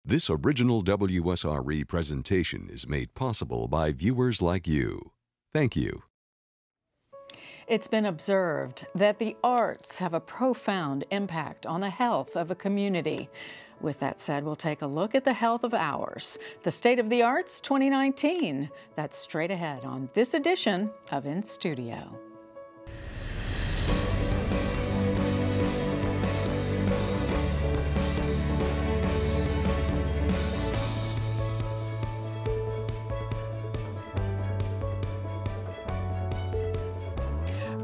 This original WSRE presentation is made possible by viewers like you. Thank you. It's been observed that the arts have a profound impact on the health of a community. With that said, we'll take a look at the health of ours. The State of the Arts 2019. That's straight ahead on this edition of inStudio.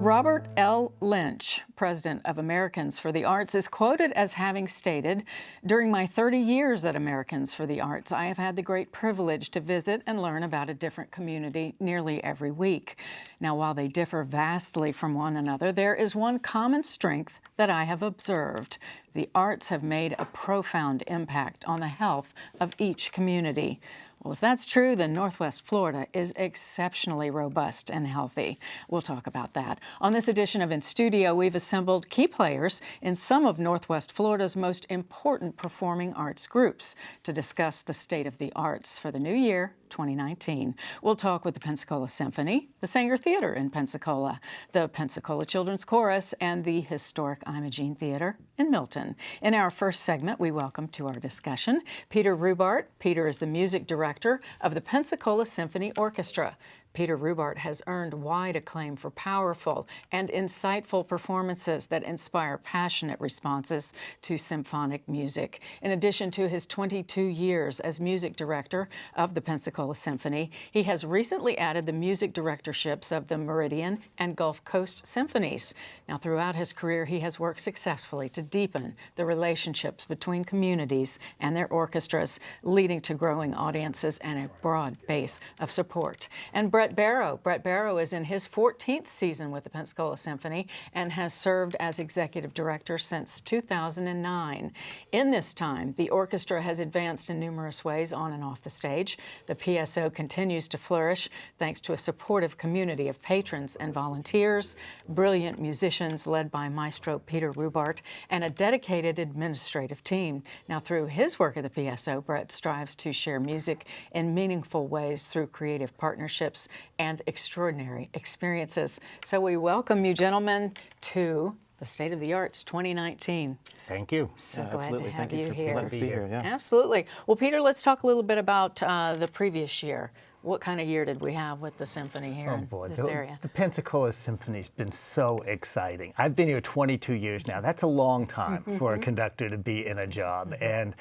Robert L. Lynch, president of Americans for the Arts, is quoted as having stated, "During my 30 years at Americans for the Arts, I have had the great privilege to visit and learn about a different community nearly every week. Now, while they differ vastly from one another, there is one common strength that I have observed. The arts have made a profound impact on the health of each community." Well, if that's true, then Northwest Florida is exceptionally robust and healthy. We'll talk about that. On this edition of inStudio, we've assembled key players in some of Northwest Florida's most important performing arts groups to discuss the state of the arts for the new year, 2019. We'll talk with the Pensacola Symphony, the Sanger Theater in Pensacola, the Pensacola Children's Chorus, and the historic Imogene Theater in Milton. In our first segment, we welcome to our discussion Peter Rubart. Peter is the music director of the Pensacola Symphony Orchestra. Peter Rubart has earned wide acclaim for powerful and insightful performances that inspire passionate responses to symphonic music. In addition to his 22 years as music director of the Pensacola Symphony, he has recently added the music directorships of the Meridian and Gulf Coast Symphonies. Now, throughout his career, he has worked successfully to deepen the relationships between communities and their orchestras, leading to growing audiences and a broad base of support. And Brett Barrow is in his 14th season with the Pensacola Symphony and has served as executive director since 2009. In this time, the orchestra has advanced in numerous ways on and off the stage. The PSO continues to flourish thanks to a supportive community of patrons and volunteers, brilliant musicians led by Maestro Peter Rubart, and a dedicated administrative team. Now, through his work at the PSO, Brett strives to share music in meaningful ways through creative partnerships and extraordinary experiences. So we welcome you, gentlemen, to the State of the Arts 2019. Thank you. So glad to have Thank you you for here. letting us be here. Yeah. Absolutely. Well, Peter, let's talk a little bit about the previous year. What kind of year did we have with the symphony here in this area? The Pensacola Symphony's been so exciting. I've been here 22 years now. That's a long time for a conductor to be in a job. And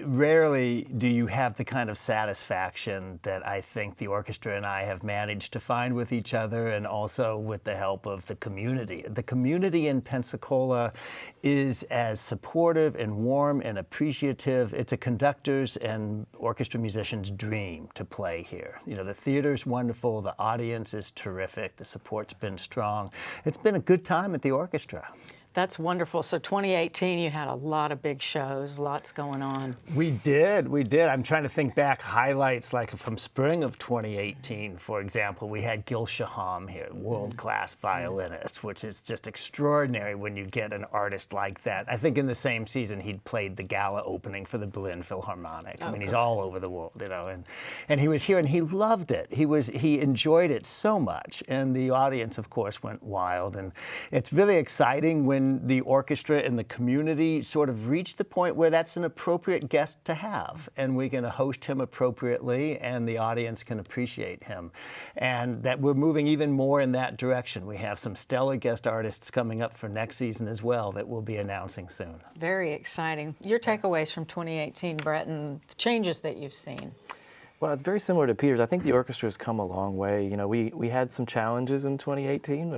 rarely do you have the kind of satisfaction that I think the orchestra and I have managed to find with each other, and also with the help of the community. The community in Pensacola is as supportive and warm and appreciative. It's a conductor's and orchestra musician's dream to play here. You know, the theater's wonderful, the audience is terrific, the support's been strong. It's been a good time at the orchestra. That's wonderful. So 2018, you had a lot of big shows, lots going on. We did. I'm trying to think back, highlights like from spring of 2018, for example. We had Gil Shaham here, world-class violinist, which is just extraordinary when you get an artist like that. I think in the same season, he'd played the gala opening for the Berlin Philharmonic. I mean, he's all over the world, you know, and he was here and he loved it. He enjoyed it so much, and the audience, of course, went wild. And it's really exciting when the orchestra and the community sort of reach the point where that's an appropriate guest to have, and we're going to host him appropriately, and the audience can appreciate him. And that we're moving even more in that direction. We have some stellar guest artists coming up for next season as well that we'll be announcing soon. Very exciting. Your takeaways from 2018, Brett, and the changes that you've seen. Well, it's very similar to Peter's. I think the orchestra has come a long way. You know, we had some challenges in 2018,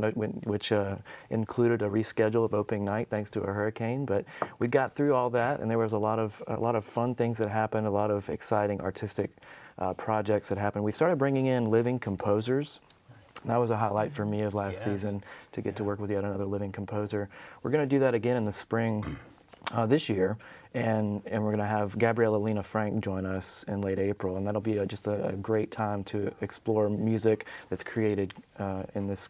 which included a reschedule of opening night thanks to a hurricane. But we got through all that, and there was a lot of fun things that happened, a lot of exciting artistic projects that happened. We started bringing in living composers. That was a highlight for me of last season, to get to work with yet another living composer. We're going to do that again in the spring this year, and we're going to have Gabriella Lena Frank join us in late April, and that'll be just a great time to explore music that's created in this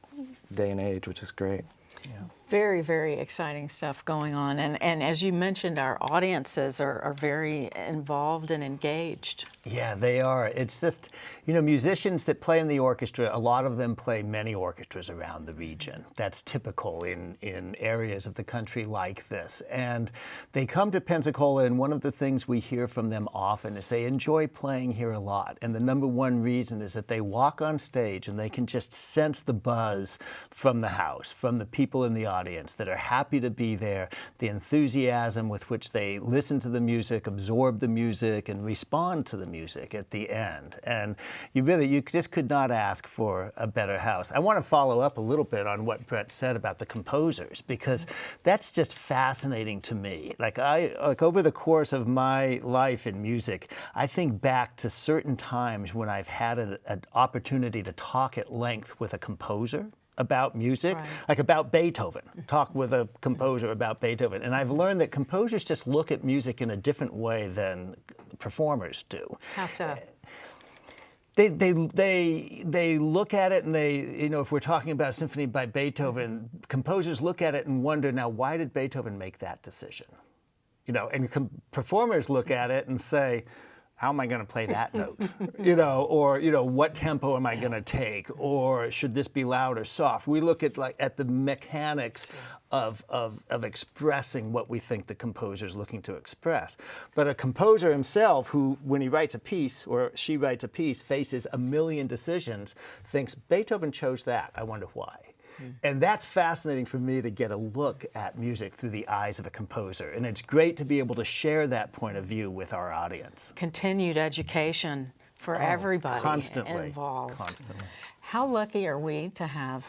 day and age, which is great. Yeah. Very, very exciting stuff going on. And as you mentioned, our audiences are very involved and engaged. Yeah, they are. It's just, you know, musicians that play in the orchestra, a lot of them play many orchestras around the region. That's typical in areas of the country like this. And they come to Pensacola, and one of the things we hear from them often is they enjoy playing here a lot. And the number one reason is that they walk on stage and they can just sense the buzz from the house, from the people in the audience that are happy to be there, the enthusiasm with which they listen to the music, absorb the music, and respond to the music at the end. And you just could not ask for a better house. I want to follow up a little bit on what Brett said about the composers, because that's just fascinating to me. Like over the course of my life in music, I think back to certain times when I've had an opportunity to talk at length with a composer about music, right. like about Beethoven, talk with a composer about Beethoven. And I've learned that composers just look at music in a different way than performers do. How so? They look at it and if we're talking about a symphony by Beethoven, composers look at it and wonder, now, why did Beethoven make that decision? You know, and performers look at it and say, how am I going to play that note? Or what tempo am I going to take? Or should this be loud or soft? We look at the mechanics of expressing what we think the composer is looking to express. But a composer himself, who, when he writes a piece or she writes a piece, faces a million decisions, thinks Beethoven chose that. I wonder why. And that's fascinating for me, to get a look at music through the eyes of a composer. And it's great to be able to share that point of view with our audience. Continued education for everybody involved. Constantly. How lucky are we to have,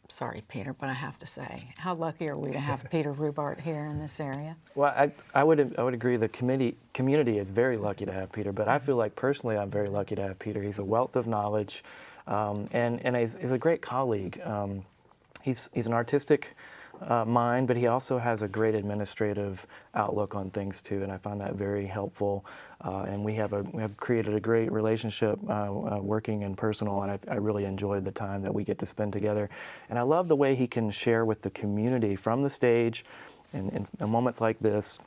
sorry, Peter, but I have to say, how lucky are we to have Peter Rubart here in this area? Well, I would agree the community is very lucky to have Peter, but I feel like personally I'm very lucky to have Peter. He's a wealth of knowledge, and he's a great colleague. He's an artistic mind, but he also has a great administrative outlook on things too, and I find that very helpful. And we have created a great relationship, working and personal, and I really enjoyed the time that we get to spend together. And I love the way he can share with the community from the stage, in moments like this.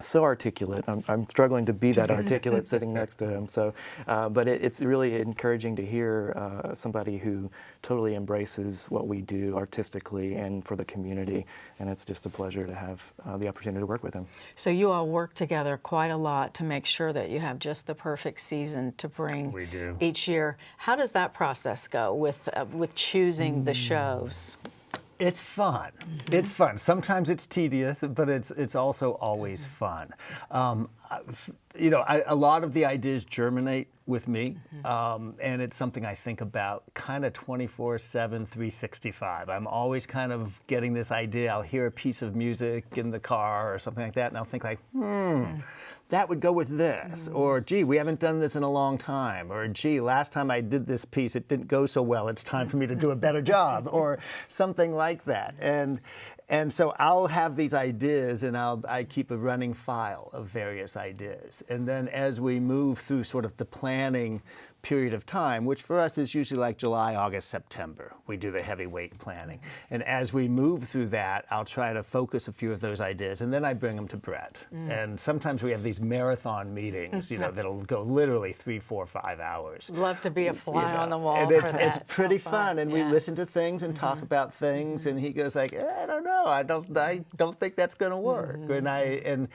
So articulate. I'm struggling to be that articulate sitting next to him. So, but it's really encouraging to hear somebody who totally embraces what we do artistically and for the community. And it's just a pleasure to have the opportunity to work with him. So you all work together quite a lot to make sure that you have just the perfect season to bring each year. How does that process go with choosing the shows? It's fun. It's fun. Sometimes it's tedious, but it's also always fun. A lot of the ideas germinate with me, and it's something I think about kind of 24/7, 365. I'm always kind of getting this idea. I'll hear a piece of music in the car or something like that, and I'll think like, that would go with this. Or, gee, we haven't done this in a long time. Or, gee, last time I did this piece, it didn't go so well. It's time for me to do a better job. Or something like that. And so I'll have these ideas, and I keep a running file of various ideas. And then as we move through sort of the planning period of time, which for us is usually like July, August, September, we do the heavyweight planning. And as we move through that, I'll try to focus a few of those ideas, and then I bring them to Brett. And sometimes we have these marathon meetings, that'll go literally 3, 4, 5 hours. Love to be a fly on the wall. And it's pretty fun. And we Yeah. listen to things and talk about things, and he goes like, I don't know, I don't think that's going to work. And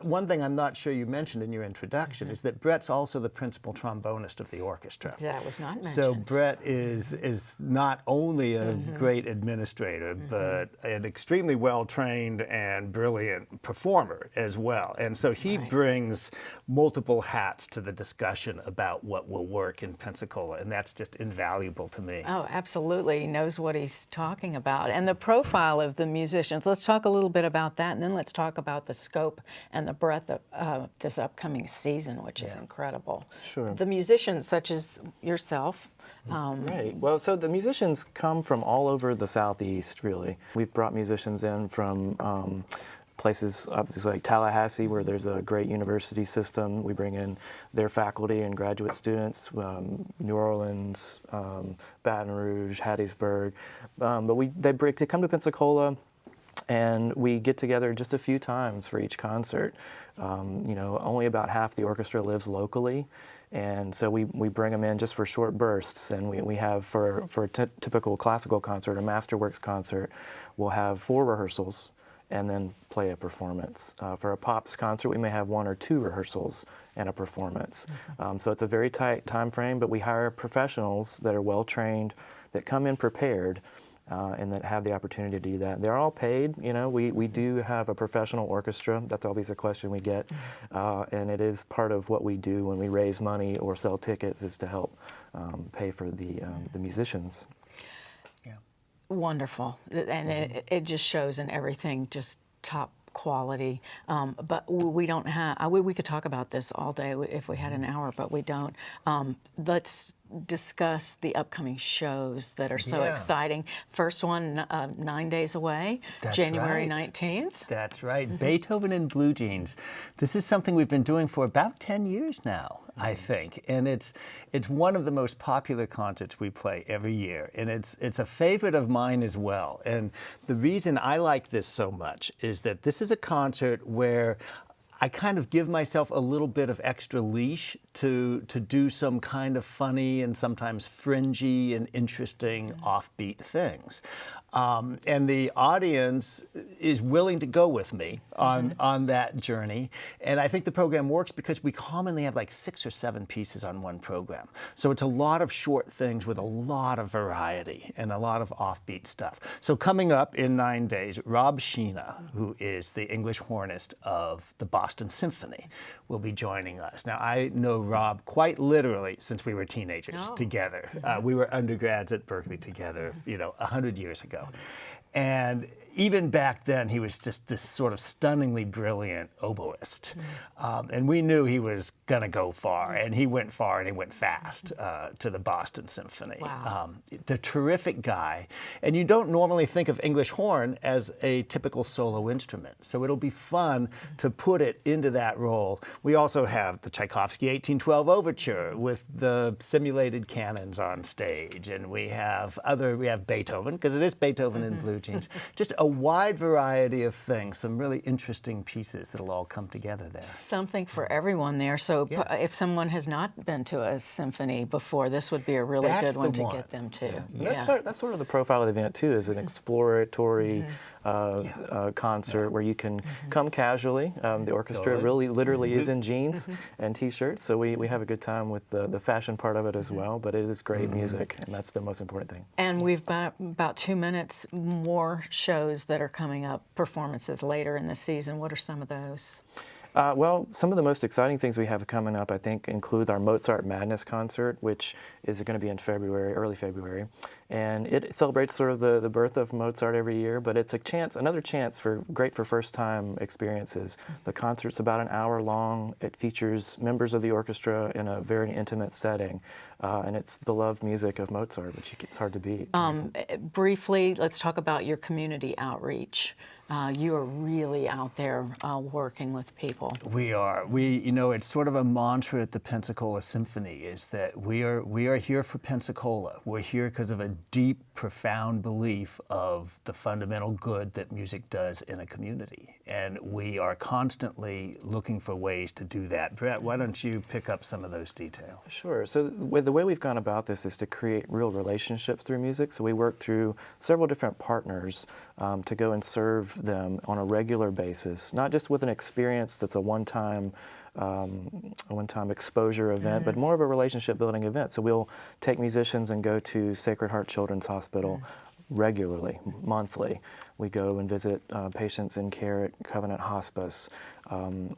one thing I'm not sure you mentioned in your introduction is that Brett's also the principal trombonist of the orchestra. That was not mentioned. So Brett is not only a great administrator, but an extremely well-trained and brilliant performer as well. And so he brings multiple hats to the discussion about what will work in Pensacola, and that's just invaluable to me. Oh, absolutely. He knows what he's talking about. And the profile of the musicians, let's talk a little bit about that, and then let's talk about the scope and the breadth of this upcoming season, which is incredible. Sure. The musicians, such as yourself. Right. Well, so the musicians come from all over the Southeast, really. We've brought musicians in from places obviously like Tallahassee, where there's a great university system. We bring in their faculty and graduate students, New Orleans, Baton Rouge, Hattiesburg. But they come to Pensacola. And we get together just a few times for each concert. You know, only about half the orchestra lives locally. And so we bring them in just for short bursts, and we have for a typical classical concert, a masterworks concert, we'll have 4 rehearsals and then play a performance. For a pops concert, we may have 1 or 2 rehearsals and a performance. So it's a very tight time frame, but we hire professionals that are well trained, that come in prepared, and that have the opportunity to do that. They're all paid, you know, we do have a professional orchestra. That's always a question we get, and it is part of what we do when we raise money or sell tickets, is to help pay for the musicians. Yeah. Wonderful, and it just shows in everything, just top quality. But we don't have, we could talk about this all day if we had an hour, but we don't. Let's discuss the upcoming shows that are so exciting. First one, 9 days away, That's January right. 19th. That's right. Beethoven in Blue Jeans. This is something we've been doing for about 10 years now, I think. And it's one of the most popular concerts we play every year. And it's a favorite of mine as well. And the reason I like this so much is that this is a concert where I kind of give myself a little bit of extra leash to do some kind of funny and sometimes fringy and interesting offbeat things. And the audience is willing to go with me on that journey. And I think the program works because we commonly have like 6 or 7 pieces on one program. So it's a lot of short things with a lot of variety and a lot of offbeat stuff. So coming up in 9 days, Rob Sheena, who is the English hornist of the Boston Symphony, will be joining us. Now, I know Rob quite literally since we were teenagers together. We were undergrads at Berkeley together, 100 years ago. And even back then, he was just this sort of stunningly brilliant oboist. And we knew he was going to go far, and he went far, and he went fast to the Boston Symphony. Wow. The terrific guy. And you don't normally think of English horn as a typical solo instrument. So it'll be fun to put it into that role. We also have the Tchaikovsky 1812 Overture with the simulated cannons on stage. And we have Beethoven, because it is Beethoven in Blue Jeans. Just a wide variety of things, some really interesting pieces that'll all come together there. Something for everyone there. So if someone has not been to a symphony before, this would be a really good one to get them to. That's sort of the profile of the event too, is an exploratory concert where you can come casually. The orchestra really literally is in jeans and t-shirts, so we have a good time with the fashion part of it as well, but it is great music, and that's the most important thing. And we've got about 2 minutes more shows that are coming up, performances later in the season. What are some of those? Well, some of the most exciting things we have coming up, I think, include our Mozart Madness concert, which is going to be in February, early February. And it celebrates sort of the birth of Mozart every year, but it's another chance for first-time experiences. The concert's about an hour long. It features members of the orchestra in a very intimate setting, and it's beloved music of Mozart, which it's hard to beat. Briefly, let's talk about your community outreach. You are really out there working with people. We are. It's sort of a mantra at the Pensacola Symphony, is that we are here for Pensacola. We're here because of a deep, profound belief of the fundamental good that music does in a community. And we are constantly looking for ways to do that. Brett, why don't you pick up some of those details? Sure. So the way we've gone about this is to create real relationships through music. So we work through several different partners to go and serve them on a regular basis, not just with an experience that's a one-time exposure event, but more of a relationship-building event. So we'll take musicians and go to Sacred Heart Children's Hospital regularly, monthly. We go and visit patients in care at Covenant Hospice.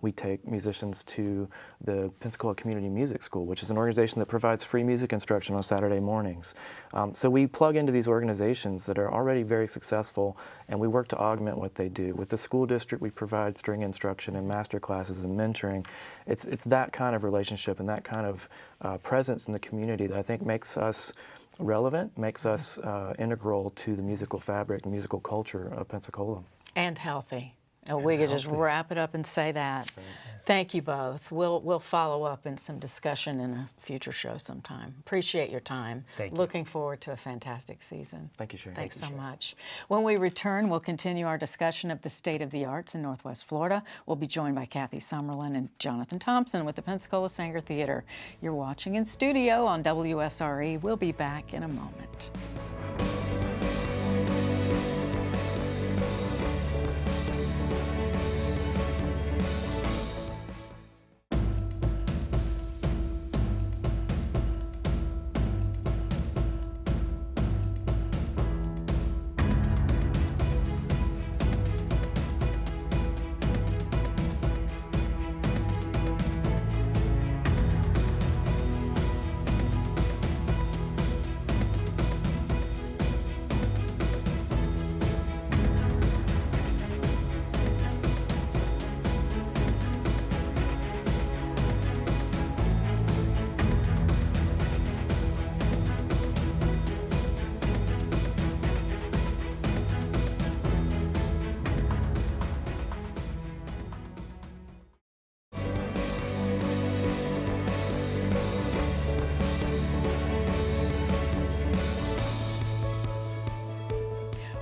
We take musicians to the Pensacola Community Music School, which is an organization that provides free music instruction on Saturday mornings. So we plug into these organizations that are already very successful, and we work to augment what they do. With the school district, we provide string instruction and master classes and mentoring. It's that kind of relationship and that kind of presence in the community that I think makes us relevant, makes us integral to the musical fabric and musical culture of Pensacola. And healthy. Oh, we could just wrap it up and say that. Thank you both. We'll follow up in some discussion in a future show sometime. Appreciate your time. Thank you. Looking forward to a fantastic season. Thank you, Sherry. Thanks so much. When we return, we'll continue our discussion of the state of the arts in Northwest Florida. We'll be joined by Kathy Summerlin and Jonathan Thompson with the Pensacola Sanger Theater. You're watching in studio on WSRE. We'll be back in a moment.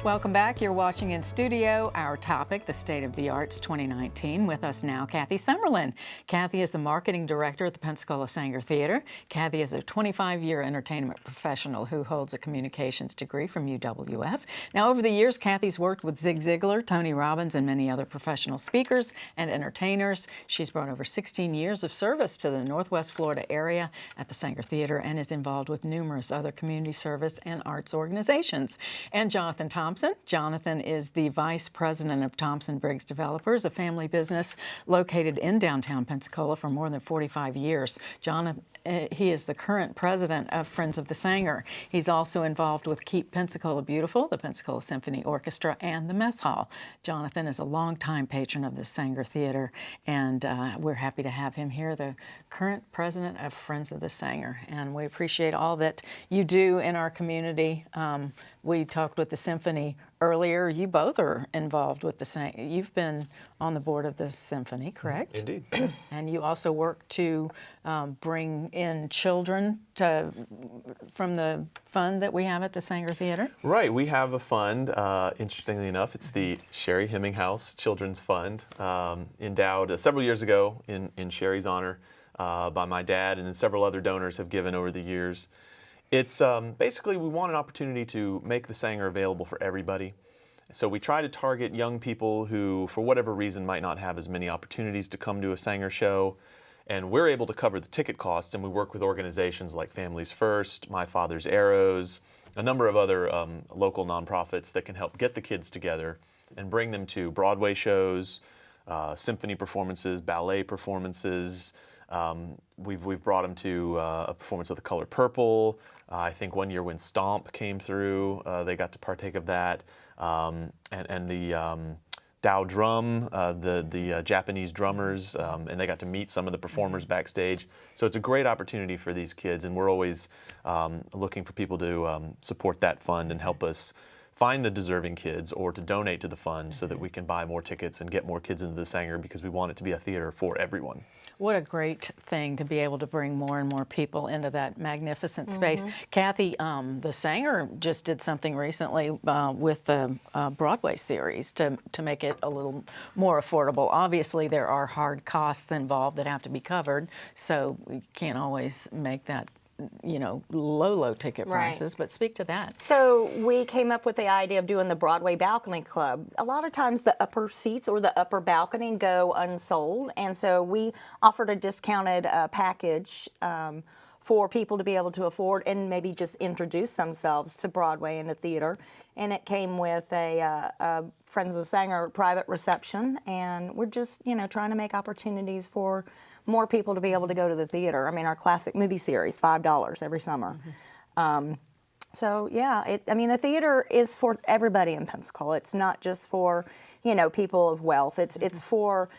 Welcome back. You're watching in studio. Our topic, the State of the Arts 2019. With us now, Kathy Summerlin. Kathy is the marketing director at the Pensacola Sanger Theater. Kathy is a 25-year entertainment professional who holds a communications degree from UWF. Now, over the years, Kathy's worked with Zig Ziglar, Tony Robbins, and many other professional speakers and entertainers. She's brought over 16 years of service to the Northwest Florida area at the Sanger Theater and is involved with numerous other community service and arts organizations. And Jonathan Thompson. Jonathan is the Vice President of Thompson Briggs Developers, a family business located in downtown Pensacola for more than 45 years. Jonathan, he is the current president of Friends of the Sanger. He's also involved with Keep Pensacola Beautiful, the Pensacola Symphony Orchestra, and the Mess Hall. Jonathan is a longtime patron of the Sanger Theater, and we're happy to have him here, the current president of Friends of the Sanger. And we appreciate all that you do in our community. We talked with the symphony earlier. You both are involved with the Sanger. You've been on the board of the symphony, correct? Indeed. And you also work to bring in children from the fund that we have at the Sanger Theater? Right. We have a fund. Interestingly enough, it's the Sherry Hemminghouse Children's Fund, endowed several years ago in Sherry's honor by my dad, and then several other donors have given over the years. It's basically we want an opportunity to make the Sanger available for everybody. So we try to target young people who, for whatever reason, might not have as many opportunities to come to a Sanger show. And we're able to cover the ticket costs, and we work with organizations like Families First, My Father's Arrows, a number of other local nonprofits that can help get the kids together and bring them to Broadway shows, symphony performances, ballet performances. We've brought them to a performance of The Color Purple. I think one year when Stomp came through, they got to partake of that. And the Dow Drum, the Japanese drummers, and they got to meet some of the performers backstage. So it's a great opportunity for these kids, and we're always looking for people to support that fund and help us find the deserving kids or to donate to the fund so that we can buy more tickets and get more kids into the Sanger, because we want it to be a theater for everyone. What a great thing to be able to bring more and more people into that magnificent space. Kathy, the Sanger just did something recently with the Broadway series to make it a little more affordable. Obviously, there are hard costs involved that have to be covered, so we can't always make that low ticket prices, but speak to that. So we came up with the idea of doing the Broadway Balcony Club. A lot of times the upper seats or the upper balcony go unsold, and so we offered a discounted package for people to be able to afford and maybe just introduce themselves to Broadway and the theater. And it came with a Friends of the Sanger private reception, and we're just trying to make opportunities for more people to be able to go to the theater. I mean, our classic movie series, $5 every summer. So yeah, the theater is for everybody in Pensacola. It's not just for people of wealth. It's for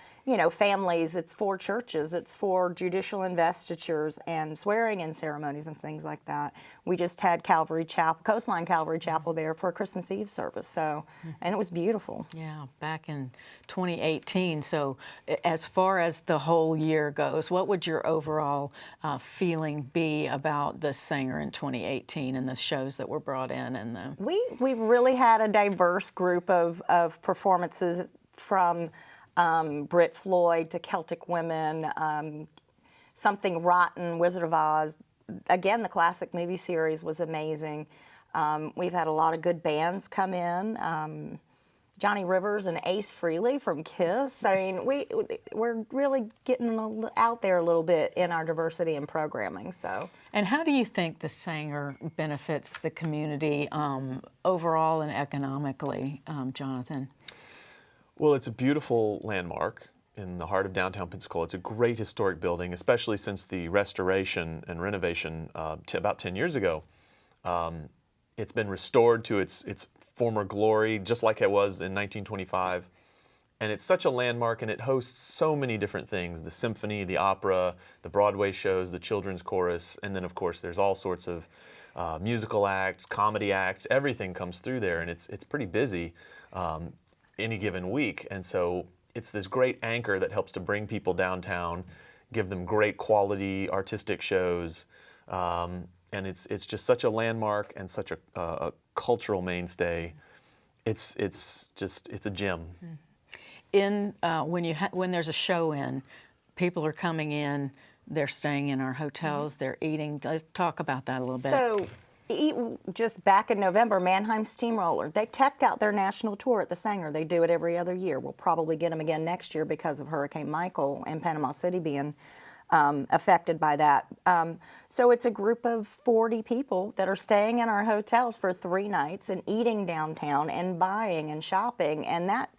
families, it's for churches, it's for judicial investitures and swearing-in ceremonies and things like that. We just had Coastline Calvary Chapel there for a Christmas Eve service, so, and it was beautiful. Yeah, back in 2018. So as far as the whole year goes, what would your overall feeling be about the Singer in 2018 and the shows that were brought in? And we really had a diverse group of performances, from Brit Floyd to Celtic Women, Something Rotten, Wizard of Oz. Again, the classic movie series was amazing. We've had a lot of good bands come in. Johnny Rivers and Ace Frehley from Kiss. I mean, we're really getting out there a little bit in our diversity in programming. So. And how do you think the Singer benefits the community overall and economically, Jonathan? Well, it's a beautiful landmark in the heart of downtown Pensacola. It's a great historic building, especially since the restoration and renovation about 10 years ago. It's been restored to its former glory, just like it was in 1925. And it's such a landmark, and it hosts so many different things: the symphony, the opera, the Broadway shows, the children's chorus, and then of course there's all sorts of musical acts, comedy acts. Everything comes through there, and it's pretty busy any given week. And so it's this great anchor that helps to bring people downtown, give them great quality artistic shows, and it's just such a landmark and such a cultural mainstay. It's a gem. When there's a show in, people are coming in, they're staying in our hotels, they're eating. Let's talk about that a little bit. So, just back in November, Mannheim Steamroller, they teched out their national tour at the Sanger. They do it every other year. We'll probably get them again next year because of Hurricane Michael and Panama City being affected by that. So it's a group of 40 people that are staying in our hotels for 3 nights and eating downtown and buying and shopping. And that,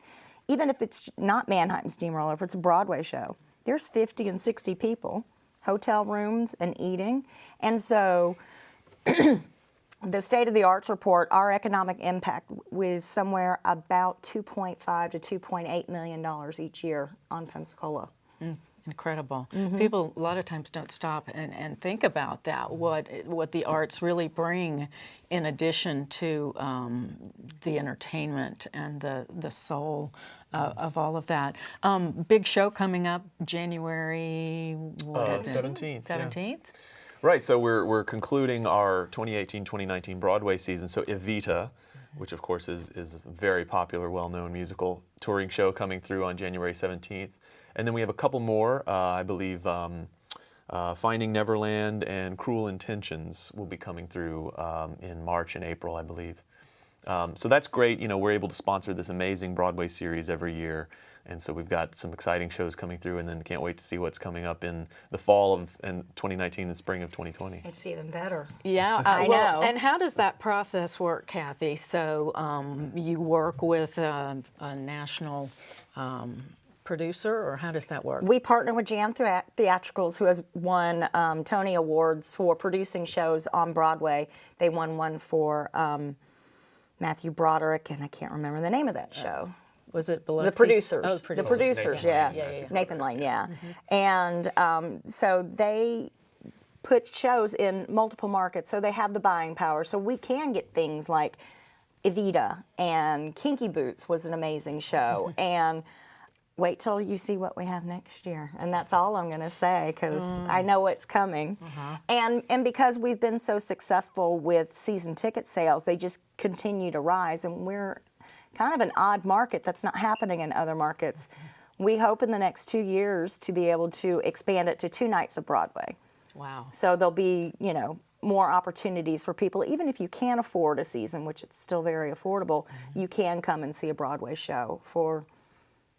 even if it's not Mannheim Steamroller, if it's a Broadway show, there's 50 and 60 people, hotel rooms and eating. And so the State of the Arts report, our economic impact was somewhere about $2.5 to $2.8 million each year on Pensacola. Incredible. People a lot of times don't stop and think about that, what the arts really bring in addition to the entertainment and the soul of all of that. Big show coming up January 17th. 17th? Yeah. Right, so we're concluding our 2018-2019 Broadway season. So Evita, which of course is a very popular, well-known musical touring show, coming through on January 17th. And then we have a couple more, I believe Finding Neverland and Cruel Intentions will be coming through in March and April, I believe. So that's great. We're able to sponsor this amazing Broadway series every year. And so we've got some exciting shows coming through, and then can't wait to see what's coming up in the fall of 2019 and spring of 2020. It's even better. Yeah, I know. And how does that process work, Kathy? So you work with a national producer, or how does that work? We partner with Jam Theatricals, who has won Tony Awards for producing shows on Broadway. They won one for Matthew Broderick, and I can't remember the name of that show. Was it Biloxi? The producers. Oh, the producers, yeah. Nathan Lane, yeah. And so they put shows in multiple markets, so they have the buying power. So we can get things like Evita, and Kinky Boots was an amazing show. And wait till you see what we have next year. And that's all I'm going to say, because I know what's coming. And because we've been so successful with season ticket sales, they just continue to rise. And we're kind of an odd market that's not happening in other markets. We hope in the next 2 years to be able to expand it to 2 nights of Broadway. Wow. So there'll be, more opportunities for people. Even if you can't afford a season, which it's still very affordable, you can come and see a Broadway show for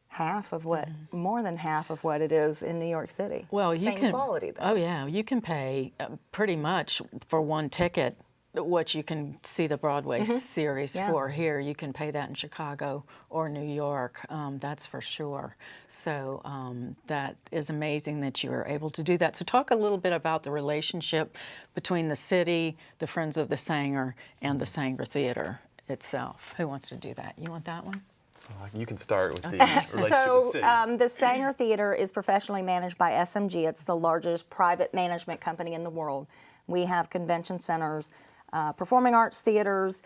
half of what, more than half of what it is in New York City. Well, you Same can. quality, though. Oh yeah, you can pay pretty much for one ticket what you can see the Broadway series for here. You can pay that in Chicago or New York. That's for sure. So that is amazing that you are able to do that. So talk a little bit about the relationship between the city, the Friends of the Sanger, and the Sanger Theater itself. Who wants to do that? You want that one? You can start with the relationship with So the city. the Sanger Theater is professionally managed by SMG. It's the largest private management company in the world. We have convention centers, performing arts theaters,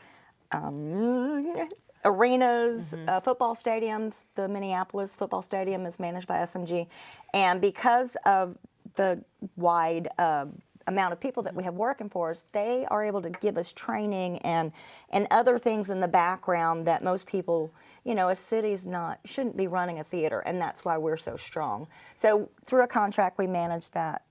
arenas, football stadiums. The Minneapolis football stadium is managed by SMG. And because of the wide amount of people that we have working for us, they are able to give us training and other things in the background that most people, a city's shouldn't be running a theater, and that's why we're so strong. So through a contract, we manage that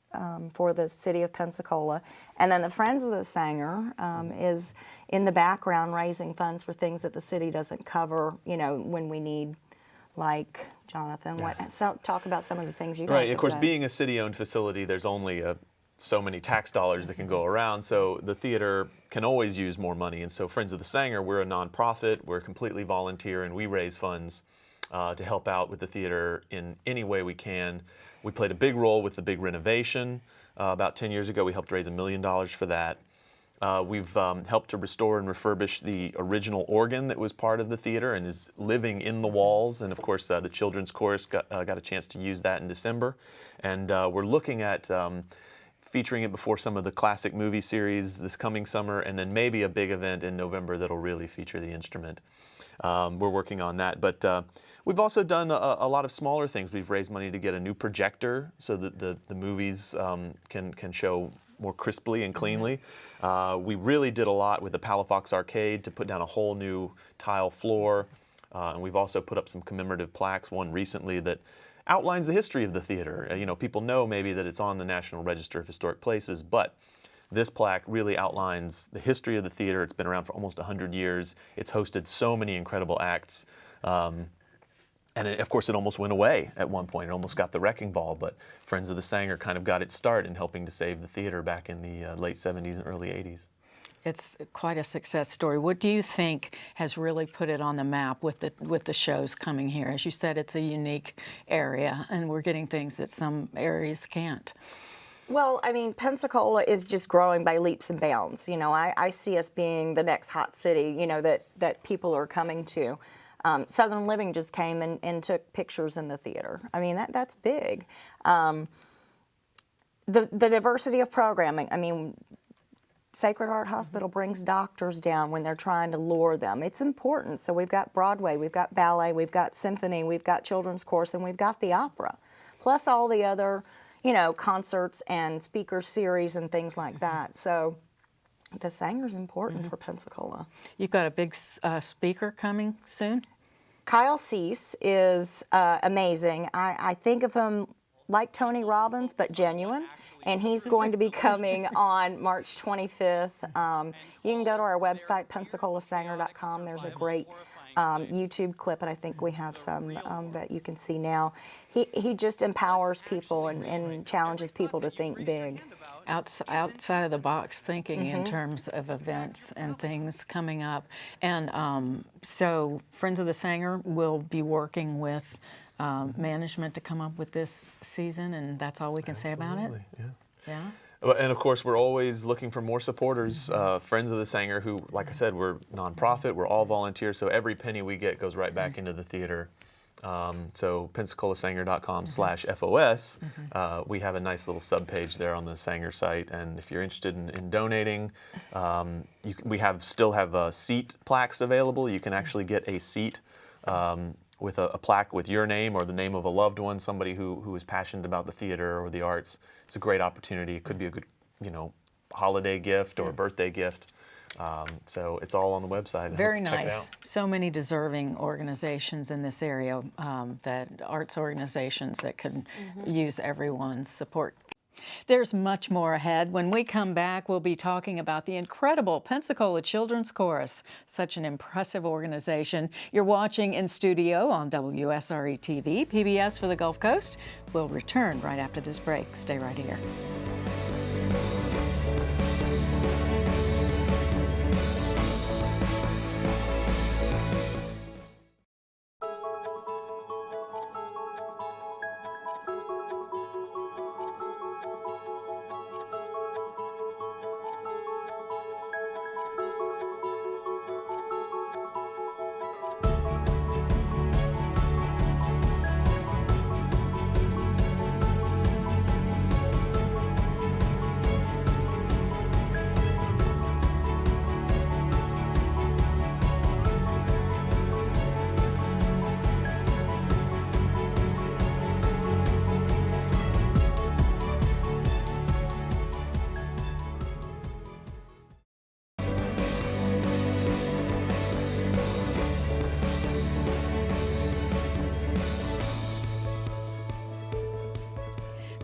for the city of Pensacola. And then the Friends of the Sanger is in the background raising funds for things that the city doesn't cover, when we need, like, Jonathan, talk about some of the things you guys Right, have of course, done. being a city-owned facility, there's only so many tax dollars that can go around, so the theater can always use more money. And so Friends of the Sanger, we're a nonprofit, we're completely volunteer, and we raise funds to help out with the theater in any way we can. We played a big role with the big renovation. About 10 years ago, we helped raise $1 million for that. We've helped to restore and refurbish the original organ that was part of the theater and is living in the walls. And of course, the children's chorus got a chance to use that in December. And we're looking at featuring it before some of the classic movie series this coming summer, and then maybe a big event in November that'll really feature the instrument. We're working on that, but we've also done a lot of smaller things. We've raised money to get a new projector so that the movies can show more crisply and cleanly. We really did a lot with the Palafox Arcade to put down a whole new tile floor, and we've also put up some commemorative plaques, one recently that outlines the history of the theater. People know maybe that it's on the National Register of Historic Places, but this plaque really outlines the history of the theater. It's been around for almost 100 years. It's hosted so many incredible acts. And of course, it almost went away at one point. It almost got the wrecking ball, but Friends of the Sanger kind of got its start in helping to save the theater back in the late 70s and early 80s. It's quite a success story. What do you think has really put it on the map with the shows coming here? As you said, it's a unique area, and we're getting things that some areas can't. Well, I mean, Pensacola is just growing by leaps and bounds. I see us being the next hot city, that people are coming to. Southern Living just came and took pictures in the theater. I mean, that's big. The diversity of programming, I mean, Sacred Heart Hospital brings doctors down when they're trying to lure them. It's important. So we've got Broadway, we've got ballet, we've got symphony, we've got children's chorus, and we've got the opera, plus all the other, concerts and speaker series and things like that. So the Sanger's important for Pensacola. You've got a big speaker coming soon? Kyle Cease is amazing. I think of him like Tony Robbins, but genuine. And he's going to be coming on March 25th. You can go to our website, PensacolaSanger.com. There's a great YouTube clip, and I think we have some that you can see now. He just empowers people and challenges people to think big. Outside of the box thinking in terms of events and things coming up. And so Friends of the Sanger will be working with management to come up with this season, and that's all we can say about it? Yeah. And of course, we're always looking for more supporters. Friends of the Sanger, who, like I said, we're nonprofit, we're all volunteers, so every penny we get goes right back into the theater. So PensacolaSanger.com/FOS, we have a nice little subpage there on the Sanger site, and if you're interested in donating, we still have seat plaques available. You can actually get a seat with a plaque with your name or the name of a loved one, somebody who is passionate about the theater or the arts. It's a great opportunity. It could be a good, holiday gift or a birthday gift. So it's all on the website. Very Check it nice. out. So many deserving organizations in this area, arts organizations that could use everyone's support. There's much more ahead. When we come back, we'll be talking about the incredible Pensacola Children's Chorus, such an impressive organization. You're watching inStudio on WSRE TV, PBS for the Gulf Coast. We'll return right after this break. Stay right here.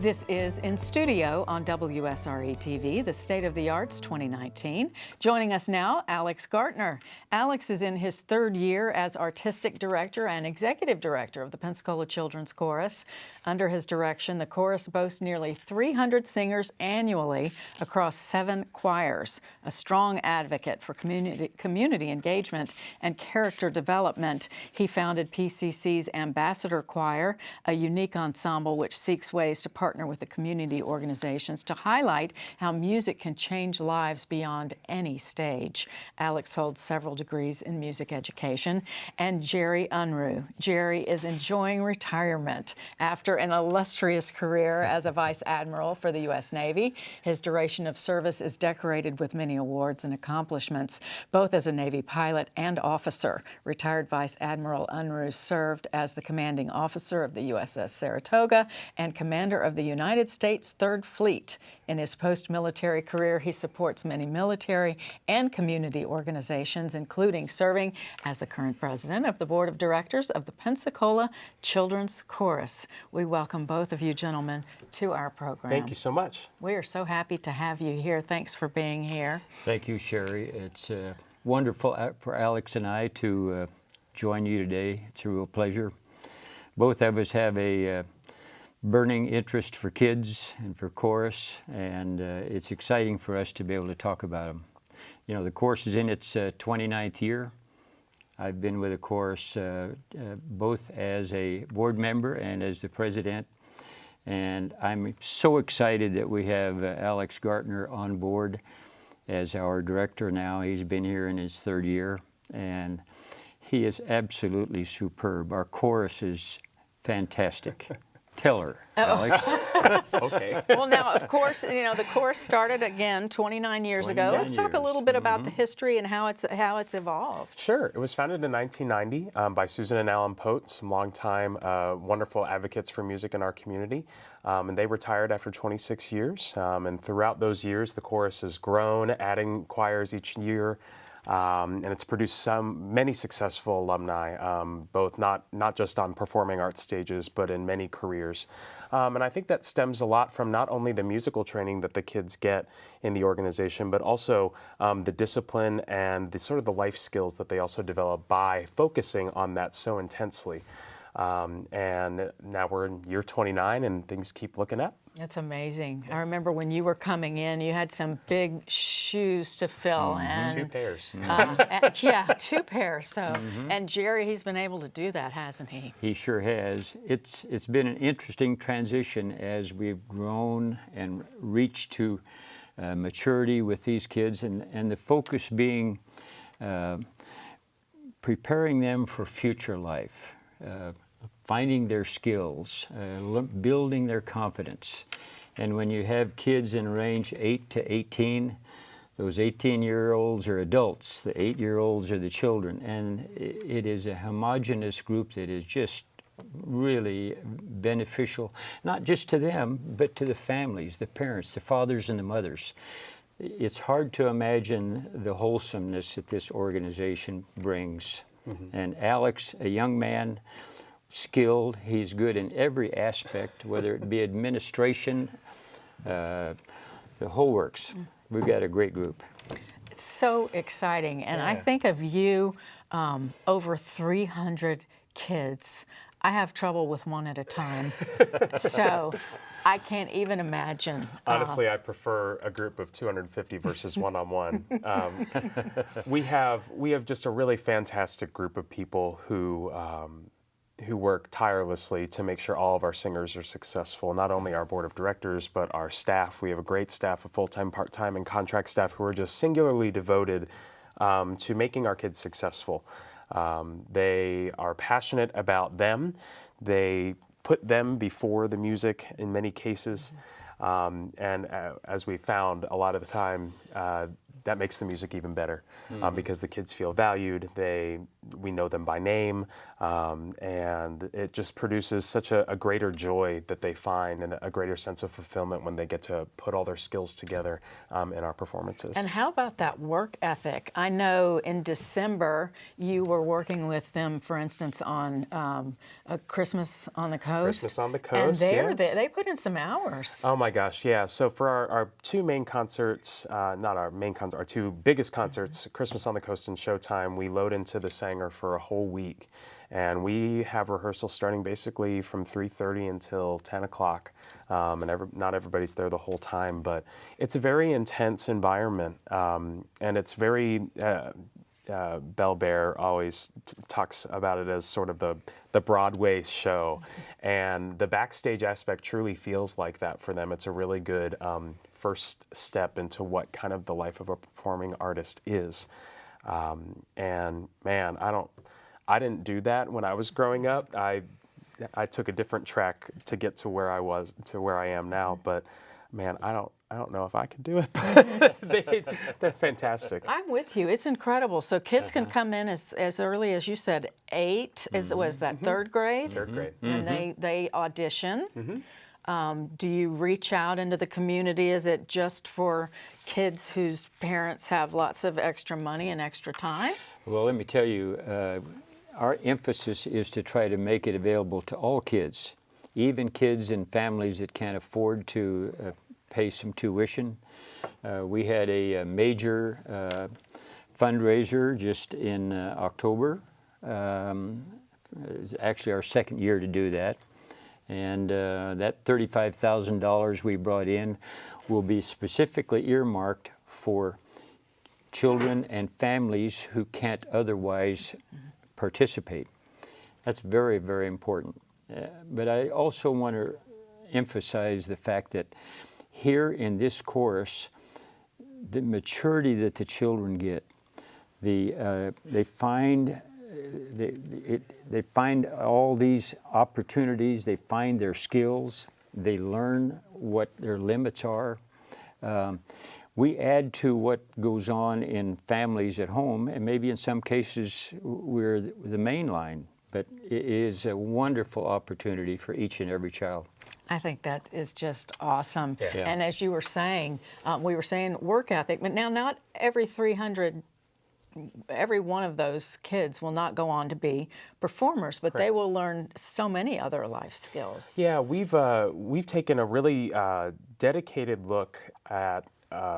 This is In Studio on WSRE TV, the State of the Arts 2019. Joining us now, Alex Gartner. Alex is in his third year as Artistic Director and Executive Director of the Pensacola Children's Chorus. Under his direction, the chorus boasts nearly 300 singers annually across 7 choirs, a strong advocate for community engagement and character development. He founded PCC's Ambassador Choir, a unique ensemble which seeks ways to partner with the community organizations to highlight how music can change lives beyond any stage. Alex holds several degrees in music education. And Jerry Unruh. Jerry is enjoying retirement after an illustrious career as a Vice Admiral for the U.S. Navy. His duration of service is decorated with many awards and accomplishments, both as a Navy pilot and officer. Retired Vice Admiral Unruh served as the commanding officer of the USS Saratoga and commander of the United States Third Fleet. In his post-military career, he supports many military and community organizations, including serving as the current president of the Board of Directors of the Pensacola Children's Chorus. We welcome both of you gentlemen to our program. Thank you so much. We are so happy to have you here. Thanks for being here. Thank you, Sherry. It's wonderful for Alex and I to join you today. It's a real pleasure. Both of us have a burning interest for kids and for chorus, and it's exciting for us to be able to talk about them. You know, the chorus is in its 29th year. I've been with the chorus both as a board member and as the president, and I'm so excited that we have Alex Gartner on board as our director now. He's been here in his third year, and he is absolutely superb. Our chorus is fantastic. Tell her, Alex. Okay. Well, now, of course, you know, the chorus started again 29 years ago. Let's talk a little bit about the history and how it's evolved. Sure. It was founded in 1990 by Susan and Alan Pote, some longtime wonderful advocates for music in our community. And they retired after 26 years. And throughout those years, the chorus has grown, adding choirs each year. And it's produced many successful alumni, both not just on performing arts stages, but in many careers. And I think that stems a lot from not only the musical training that the kids get in the organization, but also the discipline and the sort of the life skills that they also develop by focusing on that so intensely. And now we're in year 29 and things keep looking up. It's amazing. I remember when you were coming in, you had some big shoes to fill. And 2 pairs. yeah, 2 pairs. So, and Jerry, he's been able to do that, hasn't he? He sure has. It's been an interesting transition as we've grown and reached to maturity with these kids, and the focus being preparing them for future life. Finding their skills, building their confidence. And when you have kids in range 8 to 18, those 18-year-olds are adults, the 8-year-olds are the children, and it is a homogeneous group that is just really beneficial, not just to them, but to the families, the parents, the fathers and the mothers. It's hard to imagine the wholesomeness that this organization brings. And Alex, a young man, skilled, he's good in every aspect, whether it be administration, the whole works. We've got a great group. It's so exciting. And I think of you, over 300 kids. I have trouble with one at a time. So I can't even imagine. Honestly, I prefer a group of 250 versus one-on-one. We have just a really fantastic group of people who work tirelessly to make sure all of our singers are successful, not only our board of directors, but our staff. We have a great staff of full-time, part-time, and contract staff who are just singularly devoted to making our kids successful. They are passionate about them. They put them before the music in many cases. And as we found, a lot of the time, that makes the music even better because the kids feel valued. We know them by name, and it just produces such a greater joy that they find and a greater sense of fulfillment when they get to put all their skills together in our performances. And how about that work ethic? I know in December you were working with them, for instance, on a Christmas on the Coast. Christmas on the Coast, and yes. they put in some hours. Oh my gosh, yeah. So for our two main concerts, not our main concert, our two biggest concerts, Christmas on the Coast and Showtime, we load into the Sanger for a whole week. And we have rehearsal starting basically from 3:30 until 10 o'clock. And not everybody's there the whole time, but it's a very intense environment. And it's very, Belle Bear always talks about it as sort of the Broadway show. And the backstage aspect truly feels like that for them. It's a really good first step into what kind of the life of a performing artist is. And man, I didn't do that when I was growing up. I took a different track to get to where I am now. But man, I don't know if I could do it. But they're fantastic. I'm with you. It's incredible. So kids can come in as early as you said, 8. Was that third grade? Third grade. And they audition. Do you reach out into the community? Is it just for kids whose parents have lots of extra money and extra time? Well, let me tell you, our emphasis is to try to make it available to all kids, even kids in families that can't afford to pay some tuition. We had a major fundraiser just in October. It's actually our second year to do that. And that $35,000 we brought in will be specifically earmarked for children and families who can't otherwise participate. That's very, very important. But I also want to emphasize the fact that here in this chorus, the maturity that the children get, they find all these opportunities, they find their skills, they learn what their limits are. We add to what goes on in families at home, and maybe in some cases we're the main line, but it is a wonderful opportunity for each and every child. I think that is just awesome. Yeah. And as you were saying, we were saying work ethic, but now not every one of those kids will not go on to be performers, but they will learn so many other life skills. Yeah, we've taken a really dedicated look at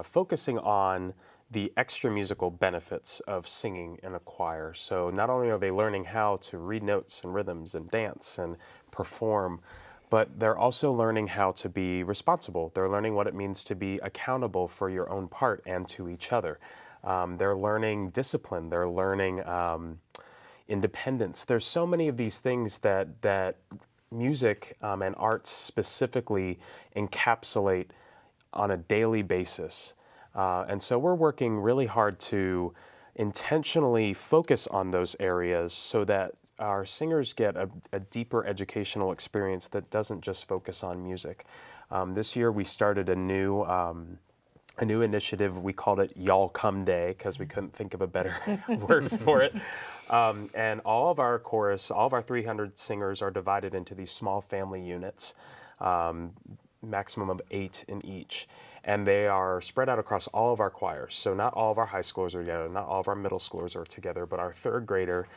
focusing on the extra musical benefits of singing in a choir. So not only are they learning how to read notes and rhythms and dance and perform, but they're also learning how to be responsible. They're learning what it means to be accountable for your own part and to each other. They're learning discipline. They're learning independence. There's so many of these things that music and arts specifically encapsulate on a daily basis. And so we're working really hard to intentionally focus on those areas so that our singers get a deeper educational experience that doesn't just focus on music. This year we started a new initiative. We called it Y'all Come Day because we couldn't think of a better word for it. And all of our chorus, all of our 300 singers are divided into these small family units, maximum of 8 in each. And they are spread out across all of our choirs. So not all of our high schoolers are together, not all of our middle schoolers are together, but our third grader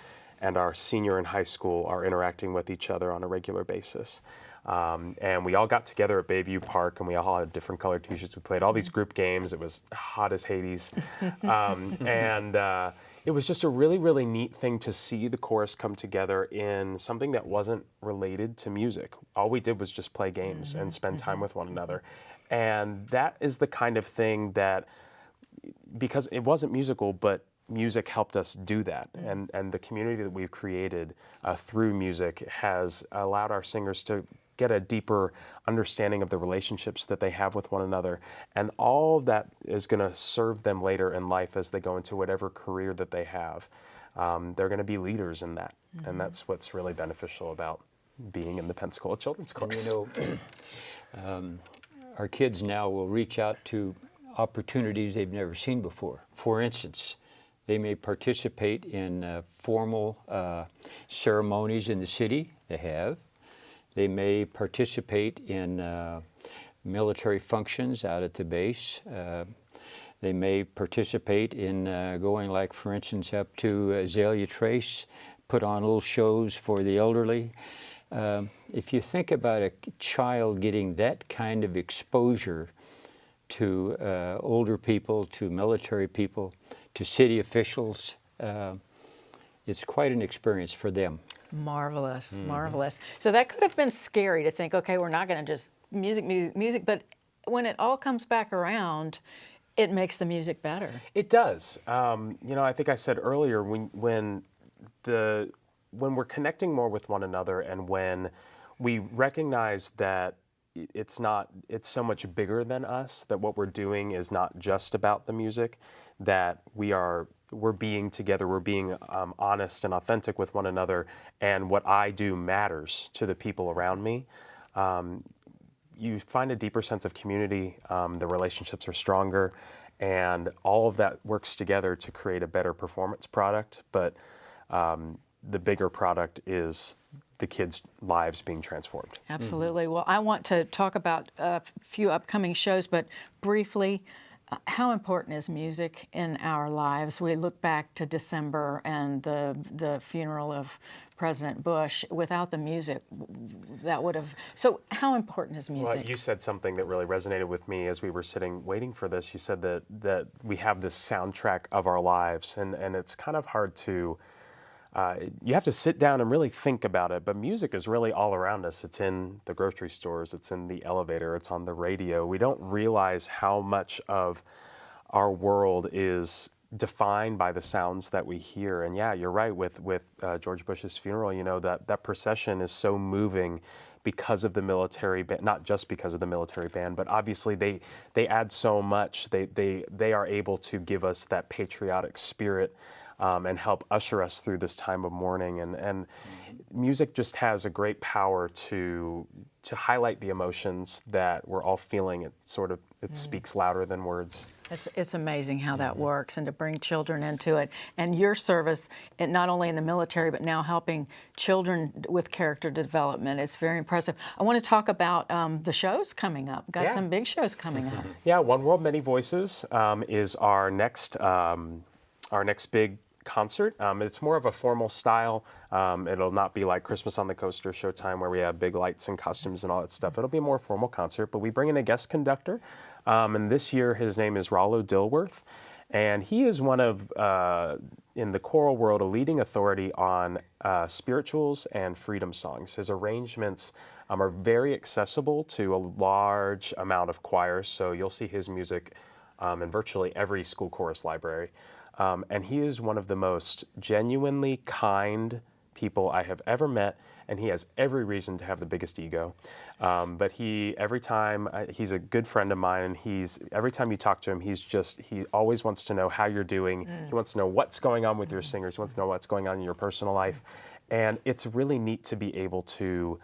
and our senior in high school are interacting with each other on a regular basis. And we all got together at Bayview Park, and we all had different colored t-shirts. We played all these group games. It was hot as Hades. And it was just a really, really neat thing to see the chorus come together in something that wasn't related to music. All we did was just play games and spend time with one another. And that is the kind of thing that, because it wasn't musical, but music helped us do that. And the community that we've created through music has allowed our singers to get a deeper understanding of the relationships that they have with one another. And all of that is going to serve them later in life as they go into whatever career that they have. They're going to be leaders in that. And that's what's really beneficial about being in the Pensacola Children's Chorus. And, our kids now will reach out to opportunities they've never seen before. For instance, they may participate in formal ceremonies in the city. They have. They may participate in military functions out at the base. They may participate in going, like, for instance, up to Azalea Trace, put on little shows for the elderly. If you think about a child getting that kind of exposure to older people, to military people, to city officials, it's quite an experience for them. Marvelous, marvelous. So that could have been scary to think, okay, we're not going to just music, but when it all comes back around, it makes the music better. It does. You know, I think I said earlier, when we're connecting more with one another, and when we recognize that it's so much bigger than us, that what we're doing is not just about the music, that we're being together, we're being honest and authentic with one another, and what I do matters to the people around me. You find a deeper sense of community, the relationships are stronger, and all of that works together to create a better performance product. But the bigger product is the kids' lives being transformed. Absolutely. Well, I want to talk about a few upcoming shows, but briefly, how important is music in our lives? We look back to December and the funeral of President Bush. Without the music, that would have... So how important is music? Well, you said something that really resonated with me as we were sitting waiting for this. You said that we have this soundtrack of our lives, and it's kind of hard to... you have to sit down and really think about it, but music is really all around us. It's in the grocery stores, it's in the elevator, it's on the radio. We don't realize how much of our world is defined by the sounds that we hear. And yeah, you're right, with George Bush's funeral, you know, that procession is so moving because of the military band, not just because of the military band, but obviously they add so much. They are able to give us that patriotic spirit and help usher us through this time of mourning. And music just has a great power to highlight the emotions that we're all feeling. It speaks louder than words. It's amazing how that works, and to bring children into it. And your service, not only in the military, but now helping children with character development, it's very impressive. I want to talk about the shows coming up. Got some big shows coming up. Yeah, One World, Many Voices is our next big concert. It's more of a formal style. It'll not be like Christmas on the Coast or Showtime where we have big lights and costumes and all that stuff. It'll be a more formal concert, but we bring in a guest conductor. And this year his name is Rollo Dilworth. And he is one of, in the choral world, a leading authority on spirituals and freedom songs. His arrangements are very accessible to a large amount of choirs, so you'll see his music in virtually every school chorus library. And he is one of the most genuinely kind people I have ever met, and he has every reason to have the biggest ego. But every time, he's a good friend of mine, and every time you talk to him, he always wants to know how you're doing. He wants to know what's going on with your singers. He wants to know what's going on in your personal life. And it's really neat to be able to,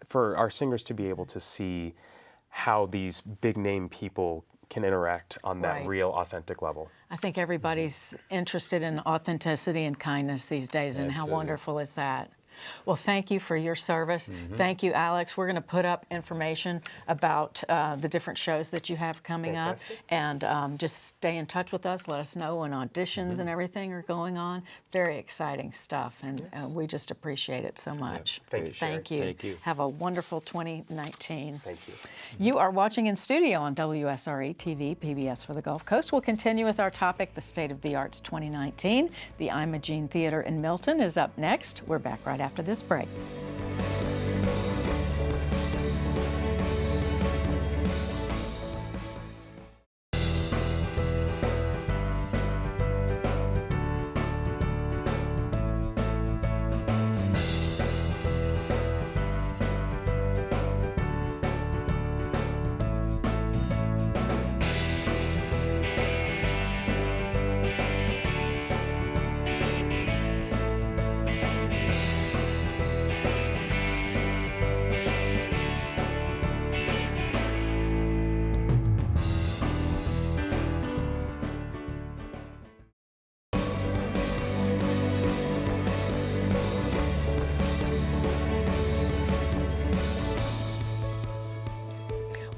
for our singers to be able to see how these big name people can interact on that real, authentic level. I think everybody's interested in authenticity and kindness these days, and how wonderful is that? Well, thank you for your service. Thank you, Alex. We're going to put up information about the different shows that you have coming up, and just stay in touch with us. Let us know when auditions and everything are going on. Very exciting stuff, and we just appreciate it so much. Thank you, Sherry. Thank you. Thank you. Have a wonderful 2019. Thank you. You are watching inStudio on WSRE TV, PBS for the Gulf Coast. We'll continue with our topic, the State of the Arts 2019. The Imogene Theater in Milton is up next. We're back right after this break.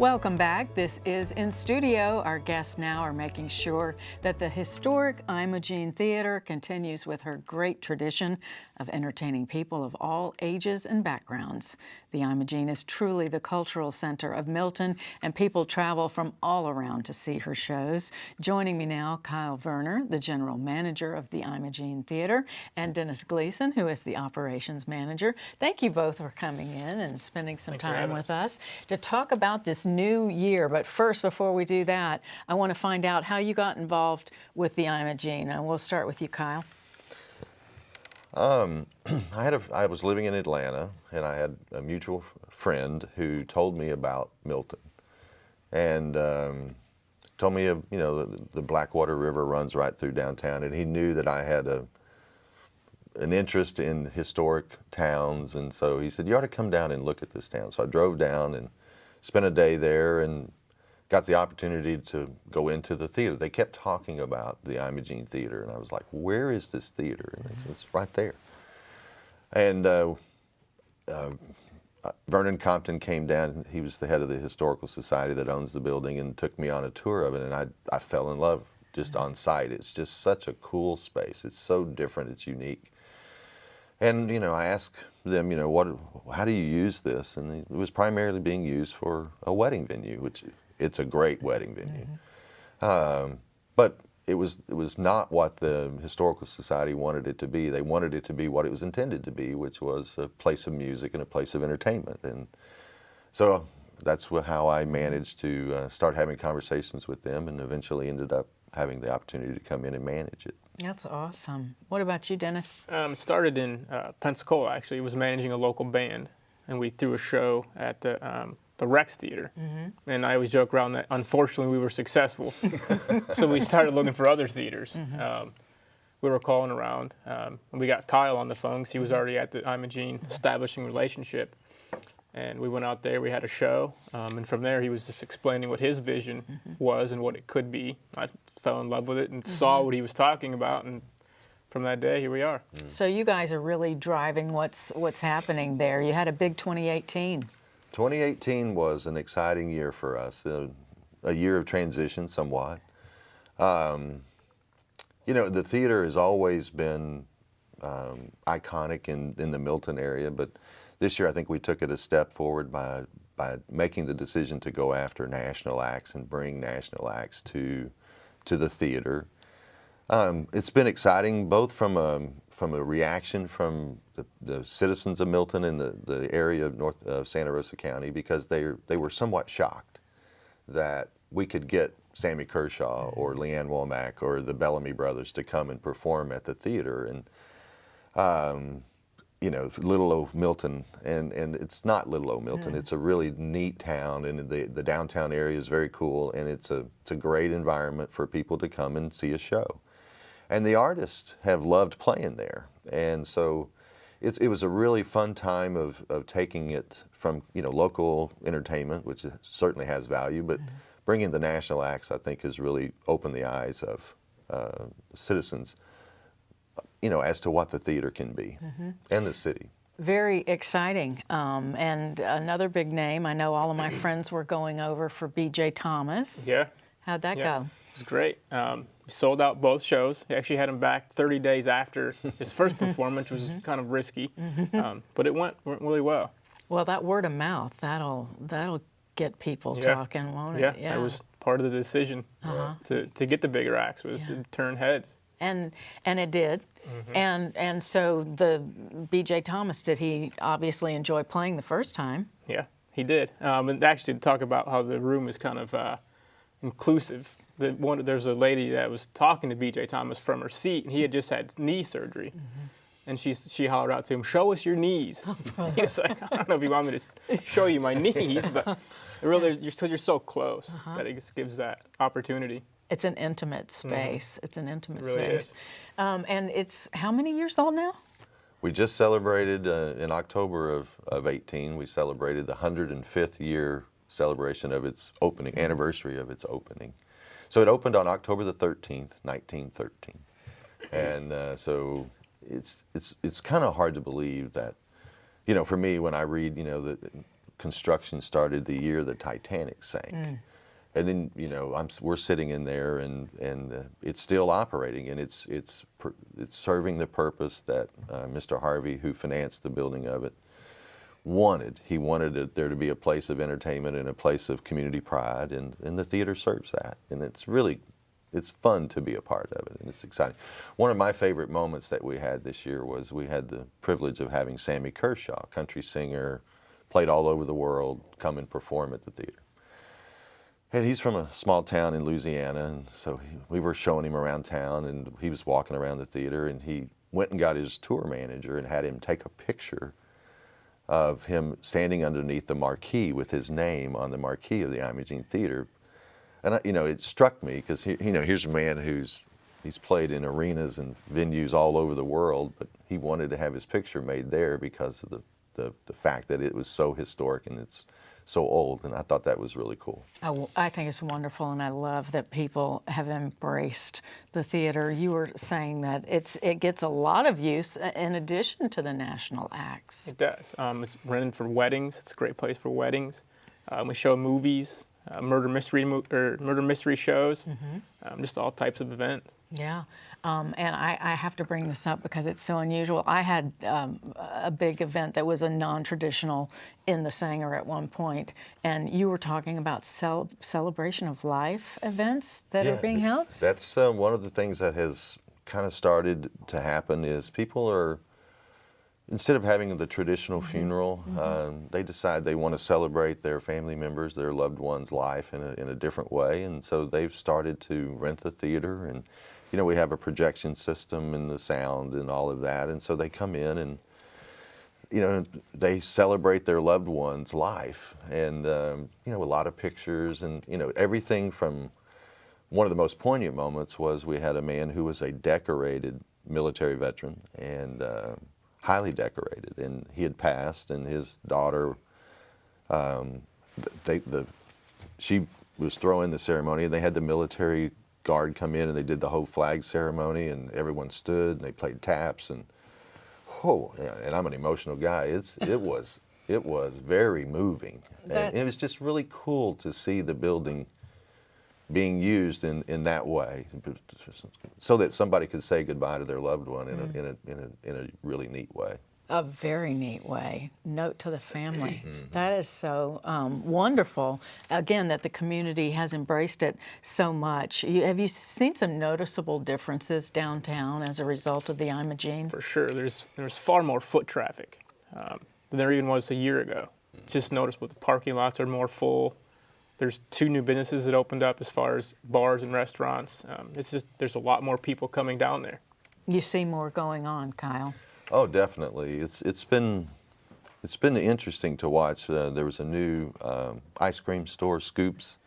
Welcome back. This is In Studio. Our guests now are making sure that the historic Imogene Theater continues with her great tradition of entertaining people of all ages and backgrounds. The Imogene is truly the cultural center of Milton, and people travel from all around to see her shows. Joining me now, Kyle Werner, the general manager of the Imogene Theater, and Dennis Gleason, who is the operations manager. Thank you both for coming in and spending some time with us to talk about this new year. But first, before we do that, I want to find out how you got involved with the Imogene. And we'll start with you, Kyle. I was living in Atlanta, and I had a mutual friend who told me about Milton, and told me, the Blackwater River runs right through downtown, and he knew that I had an interest in historic towns, and so he said, you ought to come down and look at this town. So I drove down and spent a day there and got the opportunity to go into the theater. They kept talking about the Imogene Theater, and I was like, where is this theater? And it's right there. And Vernon Compton came down. He was the head of the historical society that owns the building, and took me on a tour of it, and I fell in love just on sight. It's just such a cool space. It's so different. It's unique. And, I asked them, how do you use this? And it was primarily being used for a wedding venue, which it's a great wedding venue. But it was not what the Historical Society wanted it to be. They wanted it to be what it was intended to be, which was a place of music and a place of entertainment. And so that's how I managed to start having conversations with them, and eventually ended up having the opportunity to come in and manage it. That's awesome. What about you, Dennis? Started in Pensacola, actually. Was managing a local band, and we threw a show at the Rex Theater. And I always joke around that, unfortunately, we were successful. So we started looking for other theaters. We were calling around, and we got Kyle on the phone because he was already at the Imogene, establishing a relationship. And we went out there, we had a show, and from there he was just explaining what his vision was and what it could be. I fell in love with it and saw what he was talking about, and from that day, here we are. So you guys are really driving what's happening there. You had a big 2018. 2018 was an exciting year for us, a year of transition somewhat. The theater has always been iconic in the Milton area, but this year I think we took it a step forward by making the decision to go after national acts and bring national acts to the theater. It's been exciting, both from a reaction from the citizens of Milton and the area of north of Santa Rosa County, because they were somewhat shocked that we could get Sammy Kershaw or Leanne Womack or the Bellamy Brothers to come and perform at the theater. And little old Milton, and it's not little old Milton. It's a really neat town, and the downtown area is very cool, and it's a great environment for people to come and see a show. And the artists have loved playing there, and so it was a really fun time of taking it from local entertainment, which certainly has value, but bringing the national acts, I think, has really opened the eyes of citizens, as to what the theater can be, and the city. Very exciting. And another big name, I know all of my friends were going over for B.J. Thomas. Yeah. How'd that go? It was great. We sold out both shows. We actually had him back 30 days after his first performance, which was kind of risky, but it went really well. Well, that word of mouth, that'll get people talking, won't it? Yeah, that was part of the decision to get the bigger acts, was to turn heads. And it did. And so the B.J. Thomas, did he obviously enjoy playing the first time? Yeah, he did. And actually, to talk about how the room is kind of inclusive. There's a lady that was talking to B.J. Thomas from her seat, and he had just had knee surgery. And she hollered out to him, "Show us your knees." He was like, "I don't know if you want me to show you my knees, but really, you're so close that it just gives that opportunity." It's an intimate space. It's an intimate Really space. is. And it's how many years old now? We just celebrated, in October of 18, we celebrated the 105th year celebration of its opening, anniversary of its opening. So it opened on October the 13th, 1913. And so it's kind of hard to believe that, for me, when I read, that construction started the year the Titanic sank. And then, you know, we're sitting in there, and it's still operating, and it's serving the purpose that Mr. Harvey, who financed the building of it, wanted. He wanted there to be a place of entertainment and a place of community pride, and the theater serves that. And it's fun to be a part of it, and it's exciting. One of my favorite moments that we had this year was we had the privilege of having Sammy Kershaw, country singer, played all over the world, come and perform at the theater. And he's from a small town in Louisiana, and so we were showing him around town, and he was walking around the theater, and he went and got his tour manager and had him take a picture of him standing underneath the marquee with his name on the marquee of the Imogene Theater. And you know, it struck me because here's a man he's played in arenas and venues all over the world, but he wanted to have his picture made there because of the fact that it was so historic and it's so old, and I thought that was really cool. I think it's wonderful, and I love that people have embraced the theater. You were saying that it gets a lot of use in addition to the national acts. It does. It's rented for weddings. It's a great place for weddings. We show movies, murder mystery shows, just all types of events. Yeah, and I have to bring this up because it's so unusual. I had a big event that was a non-traditional in the Sanger at one point, and you were talking about celebration of life events that are being held? That's one of the things that has kind of started to happen is people are, instead of having the traditional funeral, they decide they want to celebrate their family members, their loved ones' life in a different way, and so they've started to rent the theater, and you know, we have a projection system and the sound and all of that, and so they come in and, you know, they celebrate their loved one's life, and you know, a lot of pictures, and you know, everything from one of the most poignant moments was we had a man who was a decorated military veteran and highly decorated, and he had passed, and his daughter, she was throwing the ceremony, and they had the military guard come in, and they did the whole flag ceremony, and everyone stood, and they played taps, and and I'm an emotional guy. It was very moving, and it was just really cool to see the building being used in that way, so that somebody could say goodbye to their loved one in a really neat way. A very neat way. Note to the family. That is so wonderful. Again, that the community has embraced it so much. Have you seen some noticeable differences downtown as a result of the Imogene? For sure. There's far more foot traffic than there even was a year ago. It's just noticeable. The parking lots are more full. There's 2 new businesses that opened up as far as bars and restaurants. There's a lot more people coming down there. You see more going on, Kyle. Oh, definitely. It's been interesting to watch. There was a new ice cream store, Scoops.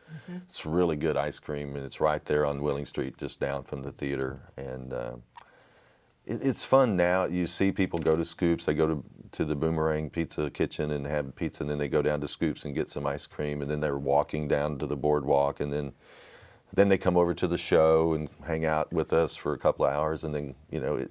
It's really good ice cream, and it's right there on Willing Street, just down from the theater. And it's fun now. You see people go to Scoops. They go to the Boomerang Pizza Kitchen and have pizza, and then they go down to Scoops and get some ice cream, and then they're walking down to the boardwalk, and then they come over to the show and hang out with us for a couple of hours, and then, you know,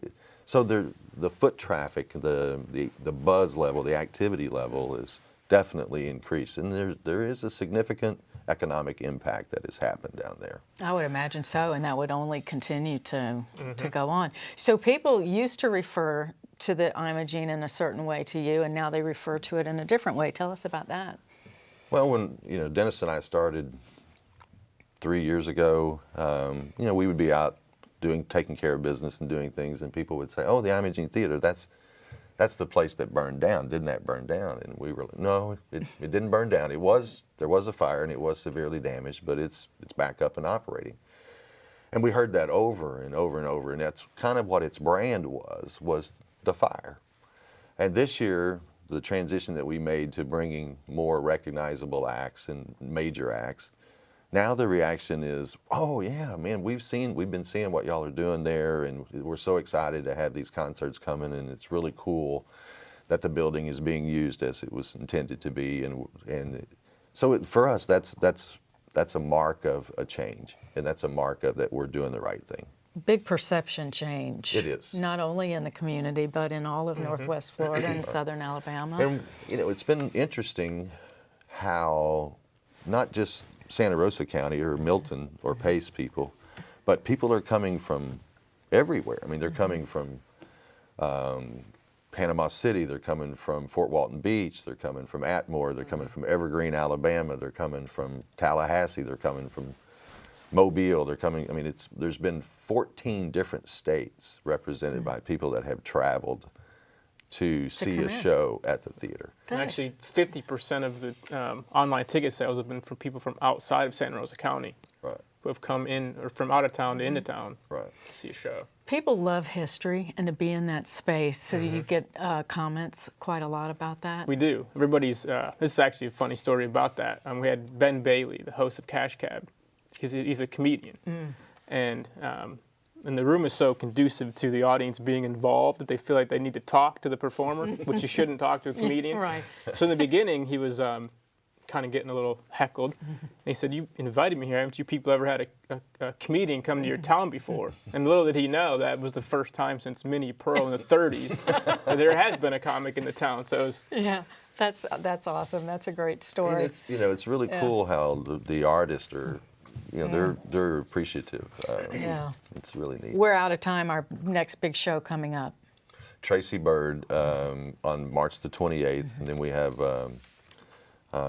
so the foot traffic, the buzz level, the activity level is definitely increased, and there is a significant economic impact that has happened down there. I would imagine so, and that would only continue to go on. So people used to refer to the Imogene in a certain way to you, and now they refer to it in a different way. Tell us about that. Well, when Dennis and I started 3 years ago, we would be out taking care of business and doing things, and people would say, "Oh, the Imogene Theater, that's the place that burned down. Didn't that burn down?" And we were like, "No, it didn't burn down. There was a fire, and it was severely damaged, but it's back up and operating." And we heard that over and over and over, and that's kind of what its brand was the fire. And this year, the transition that we made to bringing more recognizable acts and major acts, now the reaction is, "Oh yeah, man, we've been seeing what y'all are doing there, and we're so excited to have these concerts coming, and it's really cool that the building is being used as it was intended to be." And so for us, that's a mark of a change, and that's a mark of that we're doing the right thing. Big perception change. It is. Not only in the community, but in all of Northwest Florida and Southern Alabama. And it's been interesting. how not just Santa Rosa County or Milton or Pace people, but people are coming from everywhere. I mean, they're coming from Panama City, they're coming from Fort Walton Beach, they're coming from Atmore, they're coming from Evergreen, Alabama, they're coming from Tallahassee, they're coming from Mobile, they're coming, I mean, there's been 14 different states represented by people that have traveled to see a show at the theater. And actually, 50% of the online ticket sales have been for people from outside of Santa Rosa County. Right. Who have come in, or from out of town to into town Right. to see a show. People love history and to be in that space. So you get comments quite a lot about that? We do. Everybody's, this is actually a funny story about that. We had Ben Bailey, the host of Cash Cab. He's a comedian. And the room is so conducive to the audience being involved that they feel like they need to talk to the performer, which you shouldn't talk to a comedian. Right. So in the beginning, he was kind of getting a little heckled. And he said, "You invited me here. Haven't you people ever had a comedian come to your town before?" And little did he know that was the first time since Minnie Pearl in the 30s that there has been a comic in the town. So it was, Yeah, that's awesome. That's a great And story. it's, it's really cool how the artists are, they're appreciative. Yeah. It's really neat. We're out of time. Our next big show coming up. Tracy Bird on March the 28th, and then we have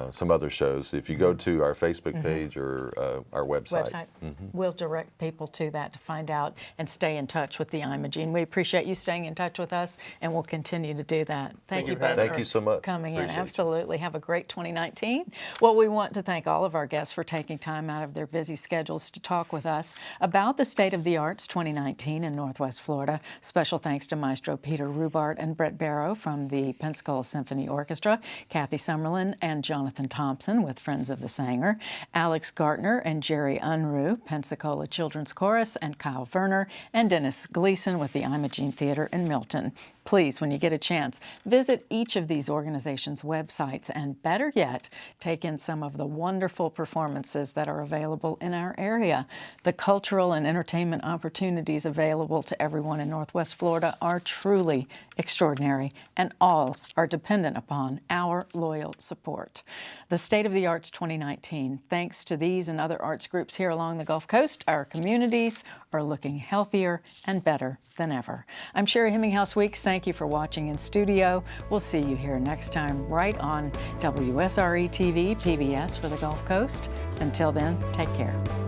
some other shows. If you go to our Facebook page or our website. We'll direct people to that to find out and stay in touch with the Imogene. We appreciate you staying in touch with us, and we'll continue to do that. Thank you both Thank for you so much. coming in. Appreciate you. Absolutely. Have a great 2019. Well, we want to thank all of our guests for taking time out of their busy schedules to talk with us about the State of the Arts 2019 in Northwest Florida. Special thanks to Maestro Peter Rubart and Brett Barrow from the Pensacola Symphony Orchestra, Kathy Summerlin and Jonathan Thompson with Friends of the Sanger, Alex Gartner and Jerry Unruh, Pensacola Children's Chorus, and Kyle Verner and Dennis Gleason with the Imogene Theater in Milton. Please, when you get a chance, visit each of these organizations' websites and, better yet, take in some of the wonderful performances that are available in our area. The cultural and entertainment opportunities available to everyone in Northwest Florida are truly extraordinary, and all are dependent upon our loyal support. The State of the Arts 2019, thanks to these and other arts groups here along the Gulf Coast, our communities are looking healthier and better than ever. I'm Sherry Hemminghouse Weeks. Thank you for watching in studio. We'll see you here next time right on WSRE TV, PBS for the Gulf Coast. Until then, take care.